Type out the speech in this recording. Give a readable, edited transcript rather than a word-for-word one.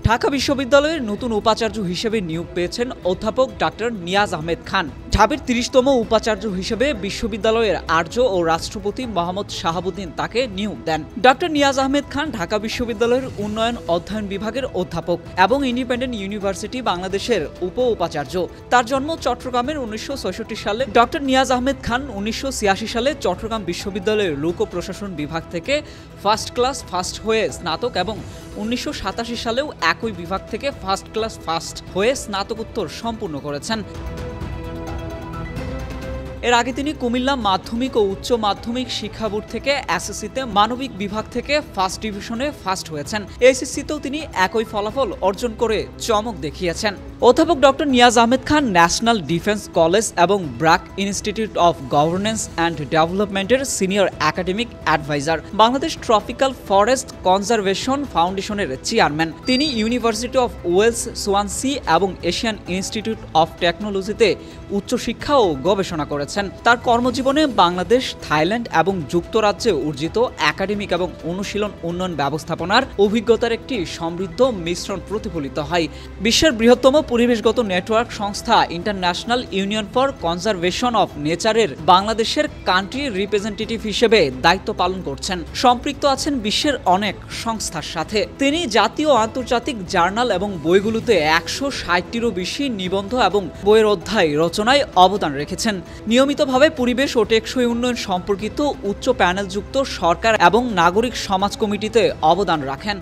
ঢাকা বিশ্ববিদ্যালয়ের নতুন উপাচার্য হিসেবে নিয়োগ পেয়েছেন অধ্যাপক ডক্টর নিয়াজ আহমেদ খান। ঢাবির ৩০তম উপাচার্য হিসেবে বিশ্ববিদ্যালয়ের আর্য ও রাষ্ট্রপতি মোহাম্মদ শাহাবুদ্দিন তাকে নিয়োগ দেন। ডক্টর নিয়াজ আহমেদ খান ঢাকা বিশ্ববিদ্যালয়ের উন্নয়ন অধ্যয়ন বিভাগের অধ্যাপক এবং ইন্ডিপেন্ডেন্ট ইউনিভার্সিটি বাংলাদেশের উপ-উপাচার্য। তার জন্ম চট্টগ্রামের ১৯৬৬ সালে। ডক্টর নিয়াজ আহমেদ খান ১৯৮৬ সালে চট্টগ্রাম বিশ্ববিদ্যালয়ের লোক প্রশাসন বিভাগ থেকে ফার্স্ট ক্লাস ফার্স্ট হয়ে স্নাতক এবং ১৯৮৭ সালেও একই বিভাগ থেকে ফার্স্ট ক্লাস ফার্স্ট হয়ে স্নাতকোত্তর সম্পূর্ণ করেছেন। এর আগে তিনি কুমিল্লা মাধ্যমিক ও উচ্চ মাধ্যমিক শিক্ষা বোর্ড থেকে এসএসসিতে মানবিক বিভাগ থেকে ফার্স্ট ডিভিশনে ফার্স্ট হয়েছেন। এসএসসিতেও তিনি একই ফলাফল অর্জন করে চমক দেখিয়েছেন। অধ্যাপক doctor Niaz Ahmed Khan national defence college এবং BRAC institute of governance and ডেভেলপমেন্টের senior academic adviser, Bangladesh tropical forest conservation ফাউন্ডেশনের চেয়ারম্যান। তিনি ইউনিভার্সিটি অফ ওয়েলস, সোয়ানসি এবং এশিয়ান ইনস্টিটিউট অফ টেকনোলজিতে উচ্চশিক্ষা ও গবেষণা করেছেন। তার কর্মজীবনে বাংলাদেশ, থাইল্যান্ড এবং যুক্তরাজ্যে অর্জিত একাডেমিক এবং অনুশীলন উন্নয়ন ব্যবস্থাপনার অভিজ্ঞতার একটি সমৃদ্ধ মিশ্রণ প্রতিফলিত হয়। বিশ্বের বৃহত্তম পরিবেশগত নেটওয়ার্ক সংস্থা international union for conservation of নেচারের বাংলাদেশের কান্ট্রি রিপ্রেজেন্টেটিভ হিসেবে দায়িত্ব পালন করছেন। সম্পৃক্ত আছেন বিশ্বের অনেক সংস্থার সাথে। তিনি জাতীয় ও আন্তর্জাতিক জার্নাল এবং বইগুলোতে ১৬০টিরও বেশি নিবন্ধ এবং বইয়ের অধ্যায় রচনায় অবদান রেখেছেন। নিয়মিতভাবে পরিবেশ ও টেকসই উন্নয়ন সম্পর্কিত উচ্চ প্যানেলযুক্ত সরকার এবং নাগরিক সমাজ কমিটিতে অবদান রাখেন।